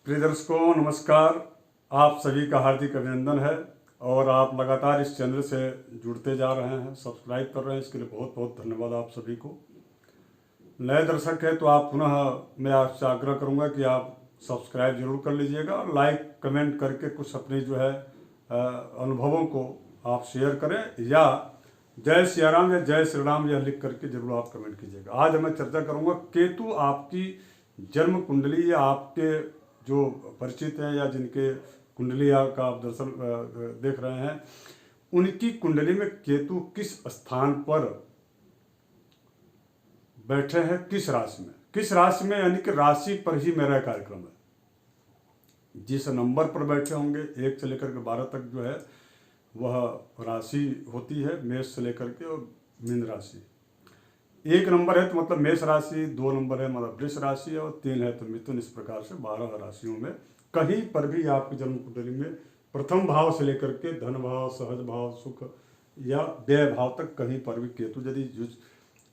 प्रिय दर्शकों नमस्कार। आप सभी का हार्दिक अभिनंदन है और आप लगातार इस चैनल से जुड़ते जा रहे हैं, सब्सक्राइब कर रहे हैं, इसके लिए बहुत बहुत धन्यवाद आप सभी को। नए दर्शक हैं तो आप पुनः मैं आपसे आग्रह करूंगा कि आप सब्सक्राइब जरूर कर लीजिएगा और लाइक कमेंट करके कुछ अपने जो है अनुभवों को आप शेयर करें या जय सिया राम या जय श्री राम यह लिख करके जरूर आप कमेंट कीजिएगा। आज मैं चर्चा करूंगा केतु आपकी जन्म कुंडली या आपके जो परिचित हैं या जिनके कुंडली का आप दर्शन देख रहे हैं उनकी कुंडली में केतु किस स्थान पर बैठे हैं, किस राशि में यानी कि राशि पर ही मेरा कार्यक्रम है। जिस नंबर पर बैठे होंगे 1 से लेकर के 12 तक जो है वह राशि होती है, मेष से लेकर के और मीन राशि। 1 नंबर है तो मतलब मेष राशि, 2 नंबर है मतलब वृष राशि और 3 है तो मिथुन। इस प्रकार से 12 राशियों में कहीं पर भी आपकी जन्म कुंडली में प्रथम भाव से लेकर के धन भाव, सहज भाव, सुख या व्यय भाव तक कहीं पर भी केतु यदि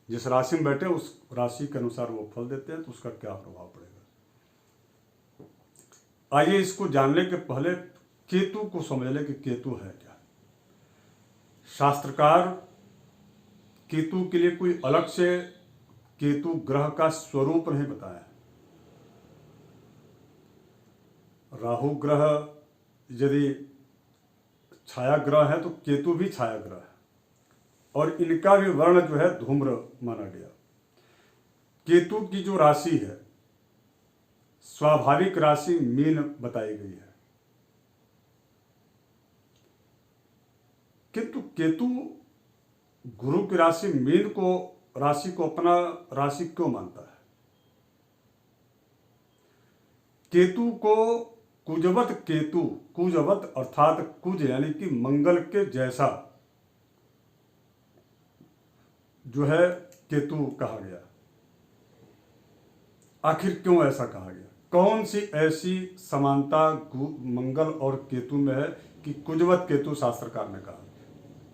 जिस राशि में बैठे उस राशि के अनुसार वो फल देते हैं तो उसका क्या प्रभाव पड़ेगा। आइए इसको जानने के पहले केतु को समझ लें कि केतु है क्या। शास्त्रकार केतु के लिए कोई अलग से केतु ग्रह का स्वरूप नहीं बताया। राहु ग्रह यदि छाया ग्रह है तो केतु भी छाया ग्रह है और इनका भी वर्ण जो है धूम्र माना गया। केतु की जो राशि है स्वाभाविक राशि मीन बताई गई है, किंतु केतु गुरु की राशि मीन को अपना राशि क्यों मानता है। केतु को कुजवत अर्थात कुज यानी कि मंगल के जैसा जो है केतु कहा गया। आखिर क्यों ऐसा कहा गया, कौन सी ऐसी समानता मंगल और केतु में है कि कुजवत केतु शास्त्रकार ने कहा।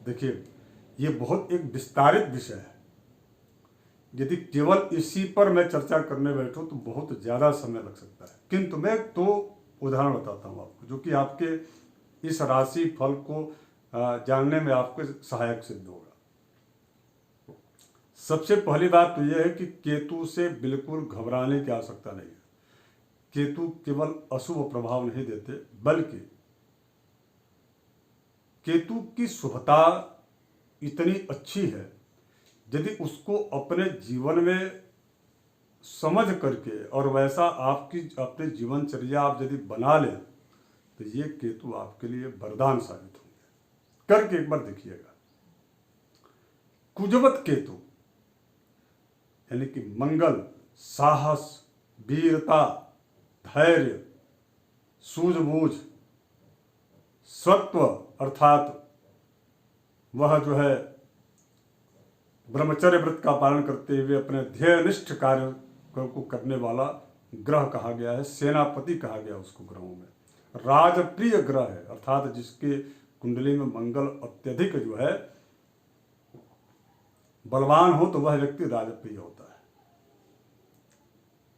देखिए ये बहुत एक विस्तारित विषय है, यदि केवल इसी पर मैं चर्चा करने बैठूं तो बहुत ज़्यादा समय लग सकता है, किंतु मैं तो उदाहरण बताता हूं आपको जो कि आपके इस राशि फल को जानने में आपको सहायक सिद्ध होगा। सबसे पहली बात तो यह है कि केतु से बिल्कुल घबराने की आवश्यकता नहीं है। केतु केवल अशुभ प्रभाव नहीं देते बल्कि केतु की शुभता इतनी अच्छी है, यदि उसको अपने जीवन में समझ करके और वैसा आपकी अपने जीवनचर्या आप यदि बना लें तो ये केतु आपके लिए वरदान साबित होंगे। करके एक बार देखिएगा। कुजवत केतु यानी कि मंगल साहस, वीरता, धैर्य, सूझबूझ, सत्व अर्थात वह जो है ब्रह्मचर्य व्रत का पालन करते हुए अपने ध्येयनिष्ठ कार्य को करने वाला ग्रह कहा गया है। सेनापति कहा गया उसको ग्रहों में। राजप्रिय ग्रह है अर्थात जिसके कुंडली में मंगल अत्यधिक जो है बलवान हो तो वह व्यक्ति राजप्रिय होता है।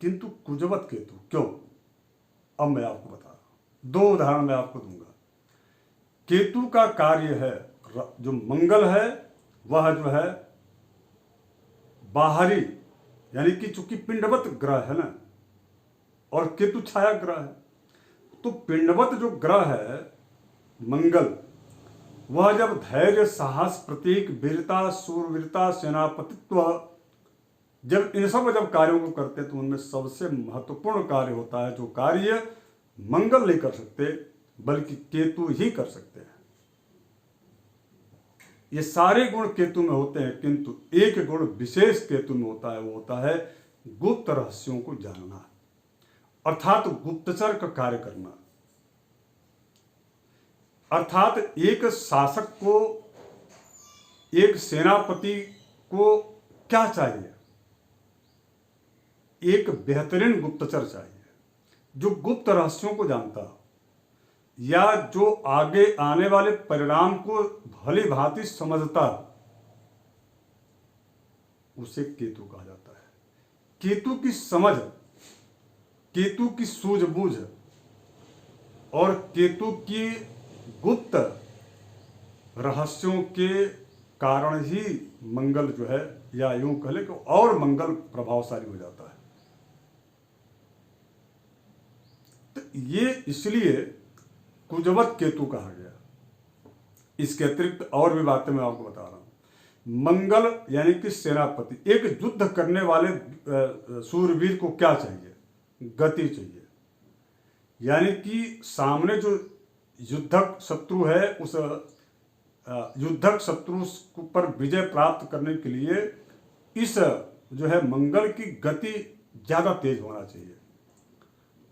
किंतु कुजवत केतु क्यों, अब मैं आपको बता रहा हूं। 2 उदाहरण मैं आपको दूंगा। केतु का कार्य है, जो मंगल है वह जो है बाहरी यानी कि चूंकि पिंडवत ग्रह है ना और केतु छाया ग्रह है, तो पिंडवत जो ग्रह है मंगल वह जब धैर्य, साहस, प्रतीक, वीरता, सूरवीरता, सेनापतित्व जब इन सब कार्यों को करते हैं तो उनमें सबसे महत्वपूर्ण कार्य होता है जो कार्य मंगल नहीं कर सकते बल्कि केतु ही कर सकते हैं। ये सारे गुण केतु में होते हैं किंतु एक गुण विशेष केतु में होता है, वो होता है गुप्त रहस्यों को जानना अर्थात गुप्तचर का कार्य करना। अर्थात एक शासक को, एक सेनापति को क्या चाहिए, एक बेहतरीन गुप्तचर चाहिए जो गुप्त रहस्यों को जानता हो या जो आगे आने वाले परिणाम को भली भांति समझता हो, उसे केतु कहा जाता है। केतु की समझ, केतु की सूझबूझ और केतु की गुप्त रहस्यों के कारण ही मंगल जो है, या यूं कह ले कि और मंगल प्रभावशाली हो जाता है। तो ये इसलिए कुजवत केतु कहा गया। इसके अतिरिक्त और भी बातें मैं आपको बता रहा हूं। मंगल यानी कि सेनापति, एक युद्ध करने वाले सूरवीर को क्या चाहिए? गति चाहिए। यानी कि सामने जो युद्धक शत्रु है, उस युद्धक शत्रु पर विजय प्राप्त करने के लिए इस जो है मंगल की गति ज्यादा तेज होना चाहिए।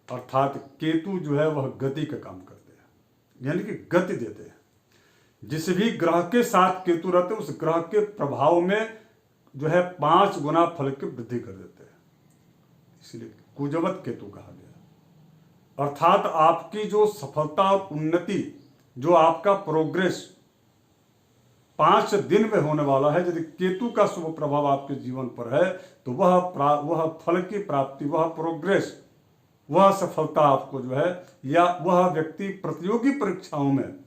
अर्थात केतु जो है वह गति का काम करते हैं, यानी कि गति देते हैं। जिस भी ग्रह के साथ केतु रहते हैं उस ग्रह के प्रभाव में जो है 5 गुना फल की वृद्धि कर देते हैं, इसलिए कुजवत केतु कहा गया। अर्थात आपकी जो सफलता और उन्नति, जो आपका प्रोग्रेस 5 दिन में होने वाला है, यदि केतु का शुभ प्रभाव आपके जीवन पर है तो वह फल की प्राप्ति, वह प्रोग्रेस, वह सफलता आपको जो है, या वह व्यक्ति प्रतियोगी परीक्षाओं में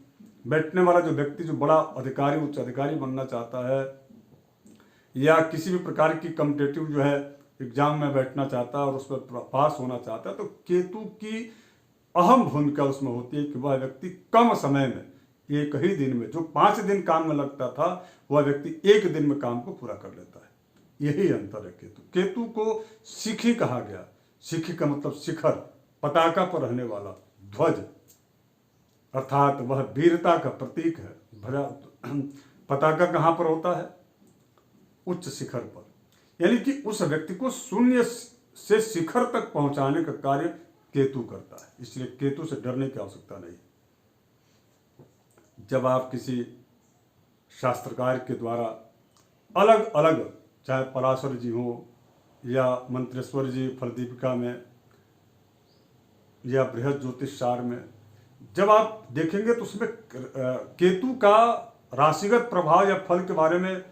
बैठने वाला जो व्यक्ति, जो बड़ा अधिकारी, उच्च अधिकारी बनना चाहता है, या किसी भी प्रकार की कॉम्पिटिटिव जो है एग्जाम में बैठना चाहता है और उस पर पास होना चाहता है, तो केतु की अहम भूमिका उसमें होती है कि वह व्यक्ति कम समय में, एक ही दिन में, जो 5 दिन काम में लगता था वह व्यक्ति 1 दिन में काम को पूरा कर लेता है। यही अंतर है केतु। केतु को शिखी कहा गया। शिखी का मतलब शिखर, पताका पर रहने वाला, ध्वज, अर्थात वह वीरता का प्रतीक है। पताका कहाँ पर होता है? उच्च शिखर पर। यानी कि उस व्यक्ति को शून्य से शिखर तक पहुंचाने का कार्य केतु करता है, इसलिए केतु से डरने की आवश्यकता नहीं। जब आप किसी शास्त्रकार के द्वारा अलग अलग, चाहे पराशर जी हो या मंत्रेश्वर जी फलदीपिका में या बृहद ज्योतिष सार में, जब आप देखेंगे तो उसमें केतु का राशिगत प्रभाव या फल के बारे में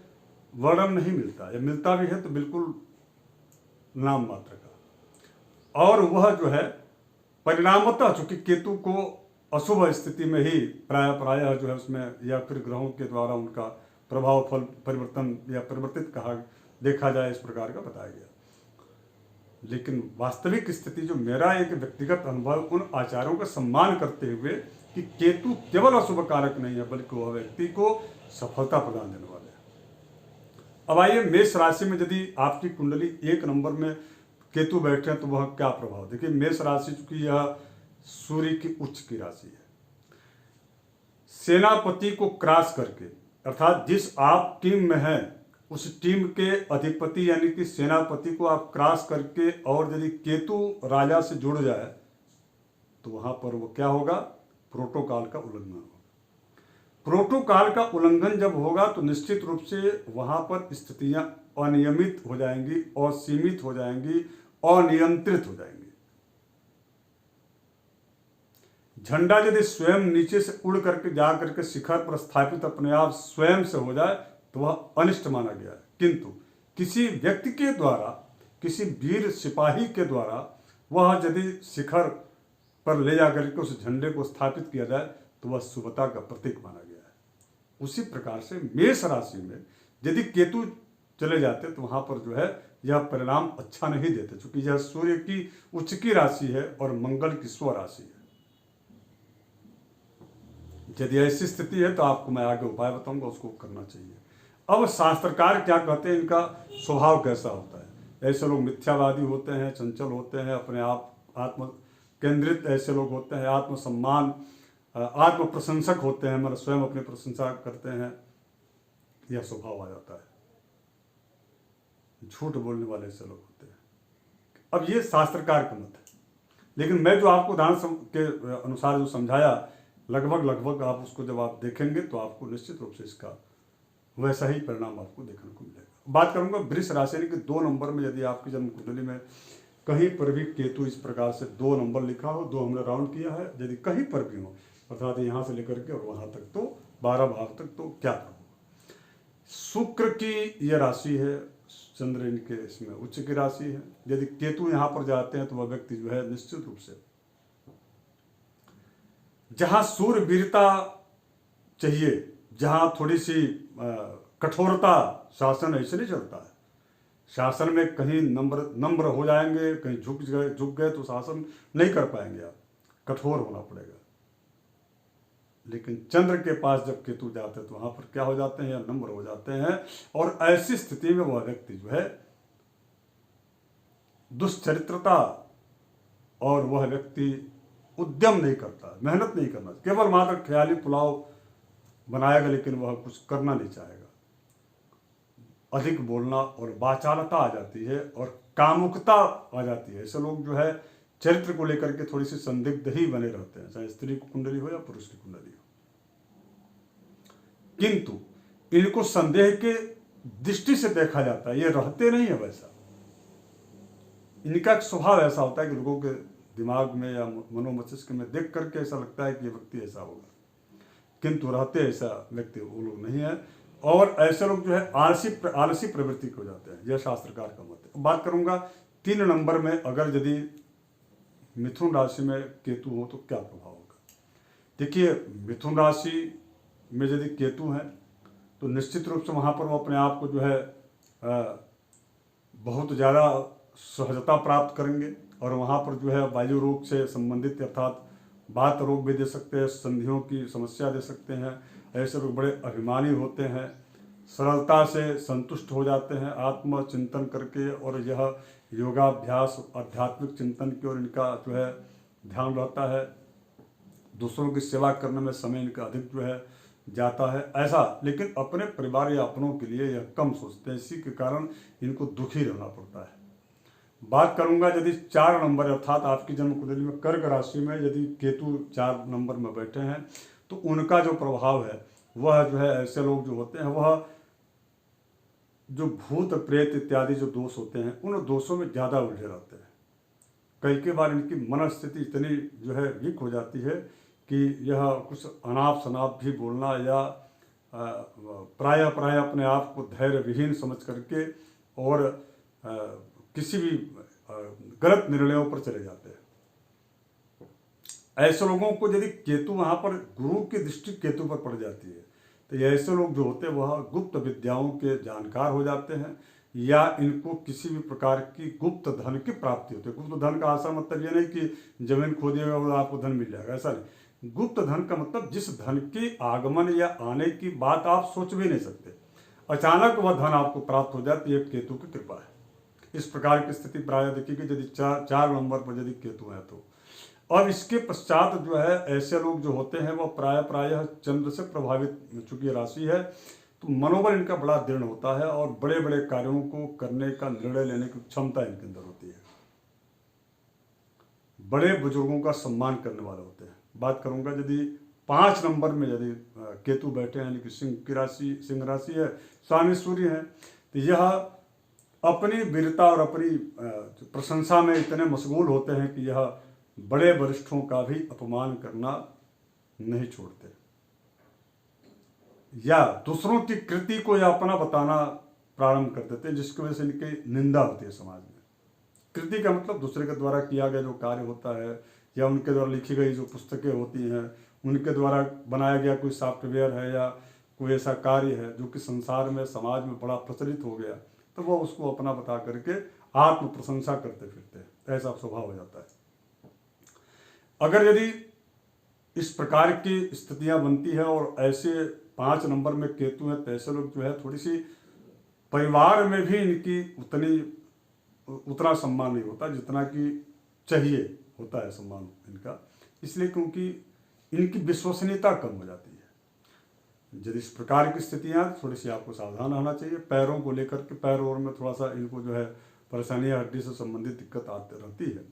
वर्णन नहीं मिलता, या मिलता भी है तो बिल्कुल नाम मात्र का। और वह जो है परिणामतः, चूंकि केतु को अशुभ स्थिति में ही प्रायः जो है उसमें, या फिर ग्रहों के द्वारा उनका प्रभाव फल परिवर्तन या परिवर्तित कहा देखा जाए, इस प्रकार का बताया गया। लेकिन वास्तविक स्थिति जो मेरा एक व्यक्तिगत अनुभव, उन आचार्यों का सम्मान करते हुए कि केतु केवल अशुभ कारक नहीं है, बल्कि वह व्यक्ति को सफलता प्रदान देने वाले हैं। अब आइए मेष राशि में यदि आपकी कुंडली 1 नंबर में केतु बैठे हैं तो वह क्या प्रभाव? देखिए, मेष राशि चूंकि यह सूर्य की उच्च की राशि है, सेनापति को क्रॉस करके, अर्थात जिस आप टीम में हैं उस टीम के अधिपति यानी कि सेनापति को आप क्रॉस करके, और यदि केतु राजा से जुड़ जाए तो वहां पर वो क्या होगा? प्रोटोकॉल का उल्लंघन होगा। प्रोटोकॉल का उल्लंघन जब होगा तो निश्चित रूप से वहां पर स्थितियां अनियमित हो जाएंगी, असीमित हो जाएंगी, अनियंत्रित हो जाएंगी। झंडा यदि स्वयं नीचे से उड़ करके जा करके शिखर पर स्थापित अपने आप स्वयं से हो जाए तो वह अनिष्ट माना गया है। किंतु किसी व्यक्ति के द्वारा, किसी वीर सिपाही के द्वारा वह यदि शिखर पर ले जाकर के उस झंडे को स्थापित किया जाए तो वह शुभता का प्रतीक माना गया है। उसी प्रकार से मेष राशि में यदि केतु चले जाते तो वहां पर जो है यह परिणाम अच्छा नहीं देते, क्योंकि यह सूर्य की उच्च की राशि है और मंगल की स्व राशि है। यदि ऐसी स्थिति है तो आपको मैं आगे उपाय बताऊंगा, उसको करना चाहिए। अब शास्त्रकार क्या कहते हैं, इनका स्वभाव कैसा होता है? ऐसे लोग मिथ्यावादी होते हैं, चंचल होते हैं, अपने आप आत्म केंद्रित ऐसे लोग होते हैं, आत्मसम्मान, आत्म प्रशंसक होते हैं, मतलब स्वयं अपनी प्रशंसा करते हैं, यह स्वभाव आ जाता है। झूठ बोलने वाले ऐसे लोग होते हैं। अब ये शास्त्रकार का मत है, लेकिन मैं जो आपको उदाहरण के अनुसार जो समझाया, लगभग आप उसको जब आप देखेंगे तो आपको निश्चित रूप से इसका वैसा ही परिणाम आपको देखने को मिलेगा। बात करूंगा वृष राशि की 2 नंबर में यदि आपकी जन्म कुंडली में कहीं पर भी केतु इस प्रकार से 2 नंबर लिखा हो, 2 हमने राउंड किया है, यदि कहीं पर भी हो, अर्थात यहाँ से लेकर के और वहां तक, तो 12 भाव तक, तो क्या होगा? शुक्र की यह राशि है, चंद्र इनके इसमें उच्च की राशि है। यदि केतु यहाँ पर जाते हैं तो वह व्यक्ति जो है निश्चित रूप से जहाँ सूरवीरता चाहिए, जहाँ थोड़ी सी कठोरता, शासन ऐसे नहीं चलता है। शासन में कहीं नम्र हो जाएंगे, कहीं झुक गए तो शासन नहीं कर पाएंगे आप, कठोर होना पड़ेगा। लेकिन चंद्र के पास जब केतु जाते हैं तो वहाँ पर क्या हो जाते हैं, या नम्र हो जाते हैं। और ऐसी स्थिति में वह व्यक्ति जो है दुश्चरित्रता, और वह व्यक्ति उद्यम नहीं करता, मेहनत नहीं करना, केवल मात्र ख्याली पुलाव बनाएगा, लेकिन वह कुछ करना नहीं चाहेगा। अधिक बोलना और वाचालता आ जाती है और कामुकता आ जाती है। ऐसे लोग जो है चरित्र को लेकर के थोड़ी सी संदिग्ध ही बने रहते हैं, चाहे स्त्री की कुंडली हो या पुरुष की कुंडली हो। किंतु इनको संदेह के दृष्टि से देखा जाता है, ये रहते नहीं है वैसा। इनका स्वभाव ऐसा होता है कि लोगों के दिमाग में या मनोमस्तिष्क में देख करके ऐसा लगता है कि ये व्यक्ति ऐसा होगा, किंतु रहते ऐसा व्यक्ति वो लोग नहीं है। और ऐसे लोग जो है आलसी प्रवृत्ति को जाते हैं, यह शास्त्रकार का मत है। बात करूंगा 3 नंबर में अगर यदि मिथुन राशि में केतु हो तो क्या प्रभाव होगा। देखिए, मिथुन राशि में यदि केतु है तो निश्चित रूप से वहाँ पर वो अपने आप को जो है बहुत ज़्यादा सहजता प्राप्त करेंगे, और वहाँ पर जो है वायु रोग से संबंधित अर्थात बात रोग भी दे सकते हैं, संधियों की समस्या दे सकते हैं। ऐसे लोग बड़े अभिमानी होते हैं, सरलता से संतुष्ट हो जाते हैं आत्मचिंतन करके, और यह योगाभ्यास आध्यात्मिक चिंतन की ओर इनका जो है ध्यान रहता है। दूसरों की सेवा करने में समय इनका अधिक जो है जाता है ऐसा, लेकिन अपने परिवार या अपनों के लिए यह कम सोचते हैं, इसी के कारण इनको दुखी रहना पड़ता है। बात करूंगा यदि 4 नंबर अर्थात आपकी जन्म कुंडली में कर्क राशि में यदि केतु 4 नंबर में बैठे हैं तो उनका जो प्रभाव है वह जो है ऐसे लोग जो होते हैं वह जो भूत प्रेत इत्यादि जो दोष होते हैं उन दोषों में ज़्यादा उलझे रहते हैं। कई बार इनकी मनस्थिति इतनी जो है वीक हो जाती है कि यह कुछ अनाप शनाप भी बोलना या प्रायः अपने आप को धैर्य विहीन समझ करके और किसी भी गलत निर्णयों पर चले जाते हैं। ऐसे लोगों को यदि केतु वहाँ पर गुरु की दृष्टि केतु पर पड़ जाती है तो ये ऐसे लोग जो होते हैं वह गुप्त विद्याओं के जानकार हो जाते हैं, या इनको किसी भी प्रकार की गुप्त धन की प्राप्ति होती है। गुप्त धन का आशा मतलब ये नहीं कि जमीन खोदिएगा और आपको धन मिल जाएगा, ऐसा नहीं। गुप्त धन का मतलब जिस धन की आगमन या आने की बात आप सोच भी नहीं सकते, अचानक वह धन आपको प्राप्त हो जाती है, केतु की कृपा है। इस प्रकार की स्थिति प्रायः देखिए यदि 4 नंबर पर यदि केतु है तो। और इसके पश्चात जो है ऐसे लोग जो होते हैं वह प्रायः चंद्र से प्रभावित, चूंकि राशि है तो मनोबल इनका बड़ा दृढ़ होता है और बड़े बड़े कार्यों को करने का निर्णय लेने की क्षमता इनके अंदर होती है। बड़े बुजुर्गों का सम्मान करने वाले होते हैं। बात करूंगा यदि 5 नंबर में यदि केतु बैठे हैं, यानी कि सिंह राशि है, स्वामी सूर्य है, तो यह अपनी वीरता और अपनी प्रशंसा में इतने मशगूल होते हैं कि यह बड़े वरिष्ठों का भी अपमान करना नहीं छोड़ते, या दूसरों की कृति को या अपना बताना प्रारंभ कर देते हैं, जिसकी वजह से इनकी निंदा होती है समाज में। कृति का मतलब दूसरे के द्वारा किया गया जो कार्य होता है, या उनके द्वारा लिखी गई जो पुस्तकें होती हैं, उनके द्वारा बनाया गया कोई सॉफ्टवेयर है या कोई ऐसा कार्य है जो कि संसार में समाज में बड़ा प्रचलित हो गया, तो वह उसको अपना बता करके आत्म प्रशंसा करते फिरते हैं। ऐसा स्वभाव हो जाता है। अगर यदि इस प्रकार की स्थितियां बनती है और ऐसे 5 नंबर में केतु है तो ऐसे लोग जो है थोड़ी सी परिवार में भी इनकी उतना सम्मान नहीं होता जितना कि चाहिए होता है सम्मान इनका, इसलिए क्योंकि इनकी विश्वसनीयता कम हो जाती है। यदि इस प्रकार की स्थितियां थोड़ी सी आपको सावधान रहना चाहिए। पैरों को लेकर के पैरों में थोड़ा सा इनको जो है परेशानियां, हड्डी से संबंधित दिक्कत आती रहती है।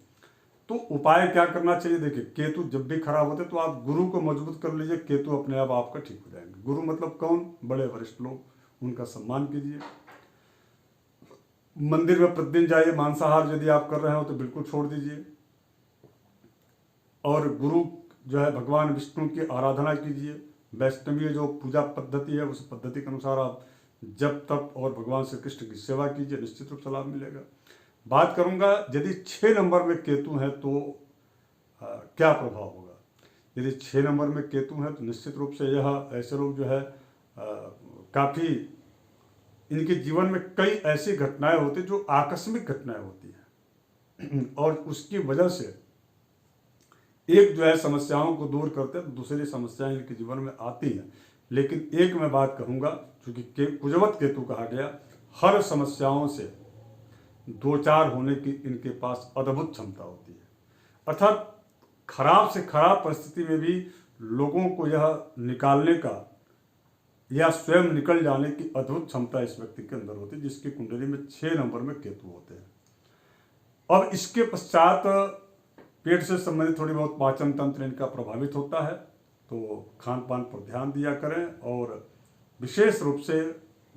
तो उपाय क्या करना चाहिए? देखिए, केतु जब भी खराब होते तो आप गुरु को मजबूत कर लीजिए, केतु अपने आप आपका ठीक हो जाएंगे। गुरु मतलब कौन? बड़े वरिष्ठ लोग, उनका सम्मान कीजिए। मंदिर में प्रतिदिन जाइए। मांसाहार यदि आप कर रहे हो तो बिल्कुल छोड़ दीजिए। और गुरु जो है भगवान विष्णु की आराधना कीजिए। वैष्णवीय जो पूजा पद्धति है उस पद्धति के अनुसार आप जब तप और भगवान श्री कृष्ण की सेवा कीजिए, निश्चित रूप से लाभ मिलेगा। बात करूंगा यदि 6 नंबर में केतु है तो क्या प्रभाव होगा। यदि 6 नंबर में केतु है तो निश्चित रूप से यह ऐसे लोग जो है काफ़ी इनके जीवन में कई ऐसी घटनाएं होती जो आकस्मिक घटनाएं होती हैं और उसकी वजह से एक जो है समस्याओं को दूर करते हैं तो दूसरी समस्याएं इनके जीवन में आती हैं। लेकिन एक मैं बात कहूँगा, चूँकि कुजवत केतु कहा गया, हर समस्याओं से दो चार होने की इनके पास अद्भुत क्षमता होती है। अर्थात खराब से खराब परिस्थिति में भी लोगों को यह निकालने का या स्वयं निकल जाने की अद्भुत क्षमता इस व्यक्ति के अंदर होती है, जिसकी कुंडली में 6 नंबर में केतु होते हैं। अब इसके पश्चात पेट से संबंधित थोड़ी बहुत पाचन तंत्र इनका प्रभावित होता है, तो खान पान पर ध्यान दिया करें और विशेष रूप से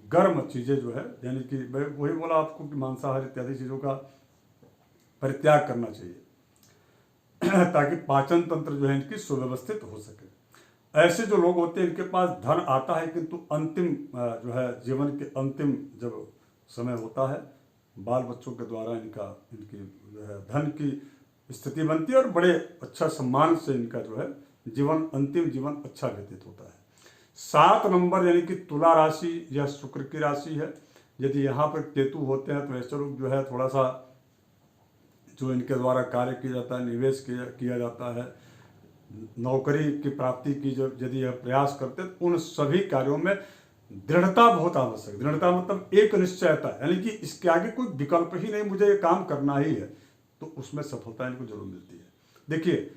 गर्म चीज़ें जो है, यानी कि मैं वही बोला आपको कि मांसाहार इत्यादि चीज़ों का परित्याग करना चाहिए ताकि पाचन तंत्र जो है इनकी सुव्यवस्थित हो सके। ऐसे जो लोग होते हैं इनके पास धन आता है, किंतु अंतिम जो है जीवन के अंतिम जब समय होता है, बाल बच्चों के द्वारा इनकी जो है धन की स्थिति बनती है और बड़े अच्छा सम्मान से इनका जो है जीवन, अंतिम जीवन अच्छा व्यतीत होता है। 7 नंबर यानी कि तुला राशि या शुक्र की राशि है। यदि यहाँ पर केतु होते हैं तो ऐसे लोग जो है थोड़ा सा जो इनके द्वारा कार्य किया जाता है, निवेश किया जाता है, नौकरी की प्राप्ति की जो यदि यह प्रयास करते हैं तो उन सभी कार्यों में दृढ़ता बहुत आवश्यक। दृढ़ता मतलब एक निश्चयता, यानी कि इसके आगे कोई विकल्प ही नहीं, मुझे ये काम करना ही है, तो उसमें सफलता इनको जरूर मिलती है। देखिए,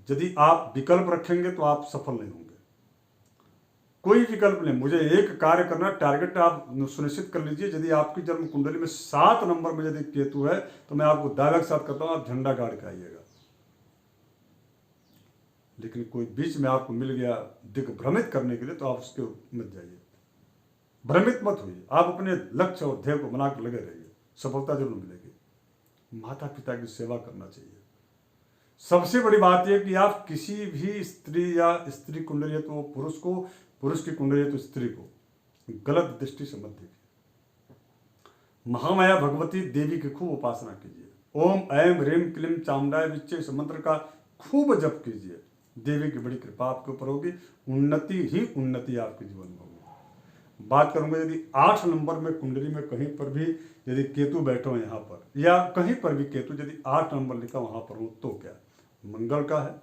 यदि आप विकल्प रखेंगे तो आप सफल नहीं होंगे। कोई विकल्प नहीं, मुझे एक कार्य करना, टारगेट आप सुनिश्चित कर लीजिए। यदि आपकी जन्म कुंडली में 7 नंबर में यदि केतु है तो मैं आपको दावे के साथ कहता हूं आप झंडा गाड़ के आइएगा। लेकिन कोई बीच में आपको मिल गया दिग्भ्रमित करने के लिए तो आप उसके मत जाइए, भ्रमित मत होइए। आप अपने लक्ष्य और ध्येय को बनाकर लगे रहिए, सफलता जरूर मिलेगी। माता पिता की सेवा करना चाहिए। सबसे बड़ी बात यह कि आप किसी भी स्त्री या स्त्री कुंडली है तो पुरुष को, पुरुष की कुंडली है तो स्त्री को गलत दृष्टि से मत देखिए। महामाया भगवती देवी की खूब उपासना कीजिए। ओम ऐम ह्रीम क्लीम चामुंडाय विच्चे इस मंत्र का खूब जप कीजिए। देवी की बड़ी कृपा आपके ऊपर होगी, उन्नति ही उन्नति आपके जीवन में होगी। बात करूंगा, यदि 8 नंबर में कुंडली में कहीं पर भी यदि केतु बैठो यहाँ पर, या कहीं पर भी केतु यदि 8 नंबर लिखा वहाँ पर हो तो क्या मंगल का है।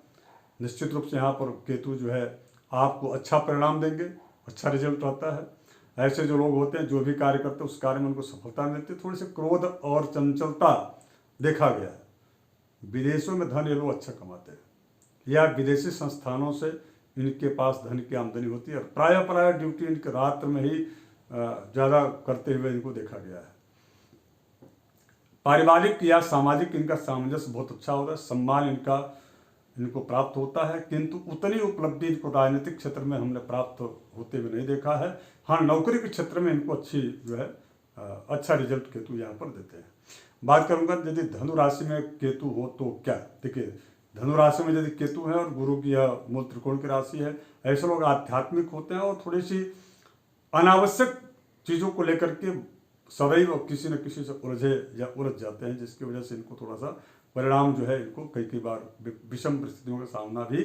निश्चित रूप से यहाँ पर केतु जो है आपको अच्छा परिणाम देंगे, अच्छा रिजल्ट रहता है। ऐसे जो लोग होते हैं जो भी कार्य करते हैं उस कार्य में उनको सफलता मिलती है। थोड़ी सी क्रोध और चंचलता देखा गया है। विदेशों में धन ये लोग अच्छा कमाते हैं या विदेशी संस्थानों से इनके पास धन की आमदनी होती है। प्राय ड्यूटी इनके रात्र में ही ज़्यादा करते हुए इनको देखा गया है। पारिवारिक या सामाजिक इनका सामंजस्य बहुत अच्छा होता है, सम्मान इनको प्राप्त होता है, किंतु उतनी उपलब्धि इनको राजनीतिक क्षेत्र में हमने प्राप्त होते हुए नहीं देखा है। हाँ, नौकरी के क्षेत्र में इनको अच्छी जो है अच्छा रिजल्ट केतु यहाँ पर देते हैं। बात करूँगा यदि धनु राशि में केतु हो तो क्या। देखिए, धनु राशि में यदि केतु है और गुरु की यह मूल त्रिकोण की राशि है, ऐसे लोग आध्यात्मिक होते हैं और थोड़ी सी अनावश्यक चीज़ों को लेकर के सदैव किसी न किसी से उलझे या उलझ जाते हैं, जिसकी वजह से इनको थोड़ा सा परिणाम जो है इनको कई बार विषम परिस्थितियों का सामना भी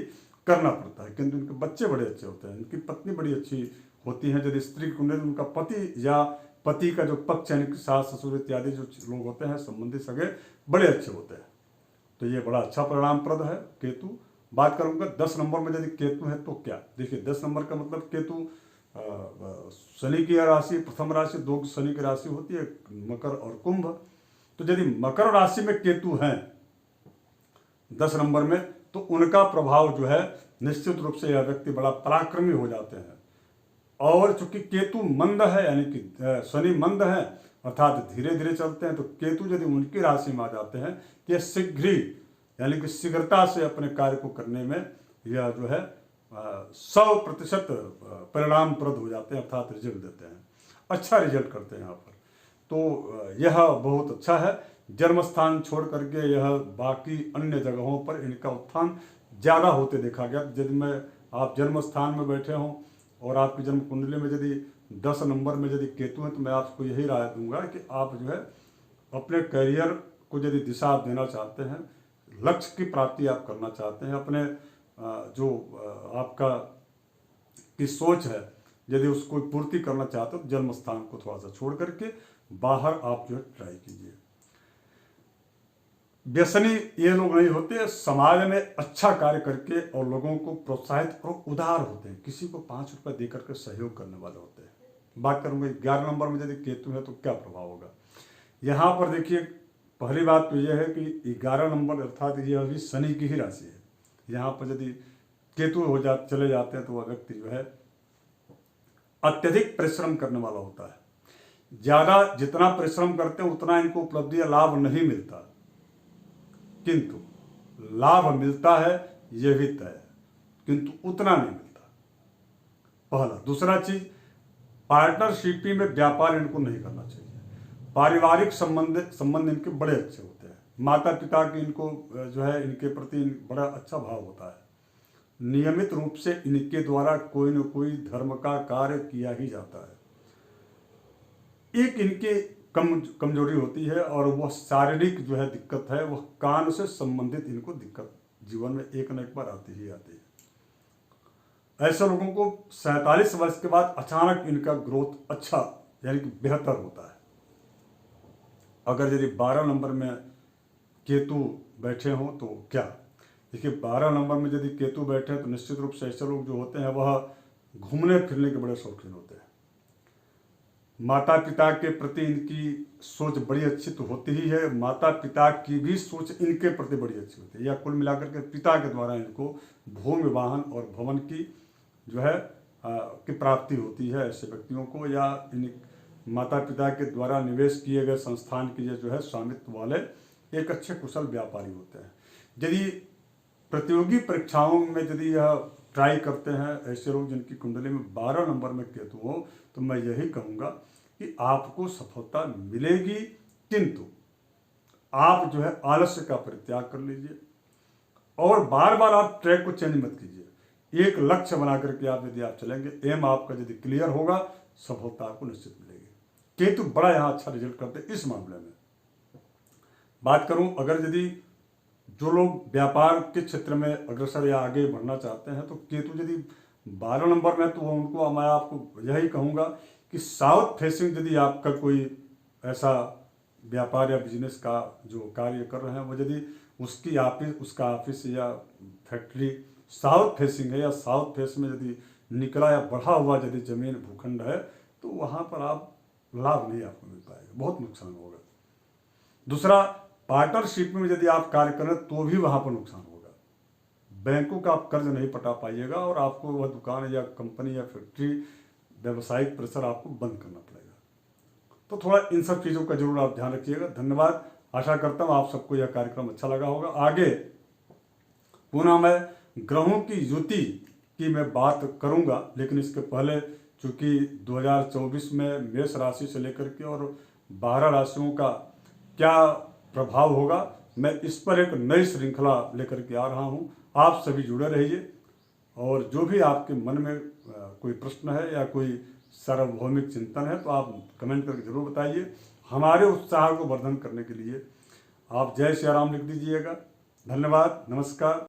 करना पड़ता है। किंतु इनके बच्चे बड़े अच्छे होते हैं, इनकी पत्नी बड़ी अच्छी होती है। यदि स्त्री कुंडली उनका पति या पति का जो पक्ष यानी कि सास ससुर इत्यादि जो लोग होते हैं संबंधी सगे बड़े अच्छे होते हैं, तो ये बड़ा अच्छा परिणामप्रद है केतु। बात करूँगा 10 नंबर में यदि केतु है तो क्या। देखिए, 10 नंबर का मतलब केतु शनि की राशि, प्रथम राशि 2 शनि की राशि होती है, मकर और कुंभ। तो यदि मकर राशि में केतु हैं 10 नंबर में तो उनका प्रभाव जो है निश्चित रूप से यह व्यक्ति बड़ा पराक्रमी हो जाते हैं। और चूंकि केतु मंद है यानी कि शनि मंद है अर्थात धीरे धीरे चलते हैं, तो केतु यदि उनकी राशि में आ जाते हैं तो यह शीघ्र यानी कि शीघ्रता से अपने कार्य को करने में यह जो है 100% परिणामप्रद हो जाते हैं, अर्थात रिजल्ट देते हैं, अच्छा रिजल्ट करते हैं यहाँ पर। तो यह बहुत अच्छा है। जन्म स्थान छोड़ करके यह बाकी अन्य जगहों पर इनका उत्थान ज़्यादा होते देखा गया। यदि मैं आप जन्म स्थान में बैठे हों और आपकी जन्म कुंडली में यदि 10 नंबर में यदि केतु है तो मैं आपको यही राय दूंगा कि आप जो है अपने करियर को यदि दिशा देना चाहते हैं, लक्ष्य की प्राप्ति आप करना चाहते हैं, अपने जो आपका की सोच है, यदि उसको पूर्ति करना चाहते हो तो जन्म स्थान को थोड़ा सा छोड़ करके बाहर आप जो है ट्राई कीजिए। व्यसनी ये लोग नहीं होते, समाज में अच्छा कार्य करके और लोगों को प्रोत्साहित और उदार होते हैं, किसी को 5 रुपये दे करके सहयोग करने वाले होते हैं। बात करूंगा 11 नंबर में यदि केतु है तो क्या प्रभाव होगा। यहाँ पर देखिए, पहली बात तो यह है कि 11 नंबर अर्थात ये अभी शनि की ही राशि है। यहाँ पर यदि केतु चले जाते हैं तो वह व्यक्ति जो है अत्यधिक परिश्रम करने वाला होता है। ज़्यादा जितना परिश्रम करते हैं उतना इनको उपलब्धि या लाभ नहीं मिलता, किंतु लाभ मिलता है यह भी तय है, किंतु उतना नहीं मिलता। पहला। दूसरा चीज, पार्टनरशिप में व्यापार इनको नहीं करना चाहिए। पारिवारिक संबंध इनके बड़े अच्छे होते हैं। माता पिता की इनको जो है इनके प्रति बड़ा अच्छा भाव होता है। नियमित रूप से इनके द्वारा कोई न कोई धर्म का कार्य किया ही जाता है। एक इनके कमजोरी होती है और वह शारीरिक जो है दिक्कत है, वह कान से संबंधित इनको दिक्कत जीवन में एक न एक बार आती ही आती है। ऐसे लोगों को 47 वर्ष के बाद अचानक इनका ग्रोथ अच्छा यानी कि बेहतर होता है। अगर यदि 12 नंबर में केतु बैठे हों तो क्या, देखिए 12 नंबर में यदि केतु बैठे हैं तो निश्चित रूप से ऐसे लोग जो होते हैं वह घूमने फिरने के बड़े शौकीन होते हैं। माता पिता के प्रति इनकी सोच बड़ी अच्छी तो होती ही है, माता पिता की भी सोच इनके प्रति बड़ी अच्छी होती है। या कुल मिलाकर के पिता के द्वारा इनको भूमि वाहन और भवन की जो है की प्राप्ति होती है ऐसे व्यक्तियों को, या इन माता पिता के द्वारा निवेश किए गए संस्थान के जो है स्वामित्व वाले एक अच्छे कुशल व्यापारी होते हैं। यदि प्रतियोगी परीक्षाओं में यदि यह ट्राई करते हैं ऐसे लोग जिनकी कुंडली में 12 नंबर में केतु हो, तो मैं यही कहूँगा कि आपको सफलता मिलेगी, किंतु आप जो है आलस्य का परित्याग कर लीजिए और बार बार आप ट्रैक को चेंज मत कीजिए। एक लक्ष्य बना करके आप यदि आप चलेंगे, एम आपका यदि क्लियर होगा, सफलता आपको निश्चित मिलेगी। केतु बड़ा यहाँ अच्छा रिजल्ट करते हैं इस मामले में। बात करूं अगर यदि जो लोग व्यापार के क्षेत्र में अग्रसर या आगे बढ़ना चाहते हैं तो केतु यदि 12 नंबर में, तो उनको मैं आपको यही कहूँगा कि साउथ फेसिंग यदि आपका कोई ऐसा व्यापार या बिजनेस का जो कार्य कर रहे हैं, वो यदि उसका ऑफिस या फैक्ट्री साउथ फेसिंग है या साउथ फेस में यदि निकला या बढ़ा हुआ यदि जमीन भूखंड है, तो वहाँ पर आप लाभ नहीं आपको मिल पाएगा, बहुत नुकसान होगा। दूसरा, पार्टनरशिप में यदि आप कार्य करें तो भी वहाँ पर नुकसान होगा। बैंकों का आप कर्ज नहीं पटा पाइएगा और आपको वह दुकान या कंपनी या फैक्ट्री व्यावसायिक प्रेशर आपको बंद करना पड़ेगा। तो थोड़ा इन सब चीज़ों का जरूर आप ध्यान रखिएगा। धन्यवाद। आशा करता हूँ आप सबको यह कार्यक्रम अच्छा लगा होगा। आगे पुनः मैं ग्रहों की युति की मैं बात करूँगा, लेकिन इसके पहले चूँकि 2024 में मेष राशि से लेकर के और 12 राशियों का क्या प्रभाव होगा, मैं इस पर एक नई श्रृंखला लेकर के आ रहा हूँ। आप सभी जुड़े रहिए और जो भी आपके मन में कोई प्रश्न है या कोई सार्वभौमिक चिंतन है तो आप कमेंट करके जरूर बताइए। हमारे उत्साह को वर्धन करने के लिए आप जय श्री राम लिख दीजिएगा। धन्यवाद। नमस्कार।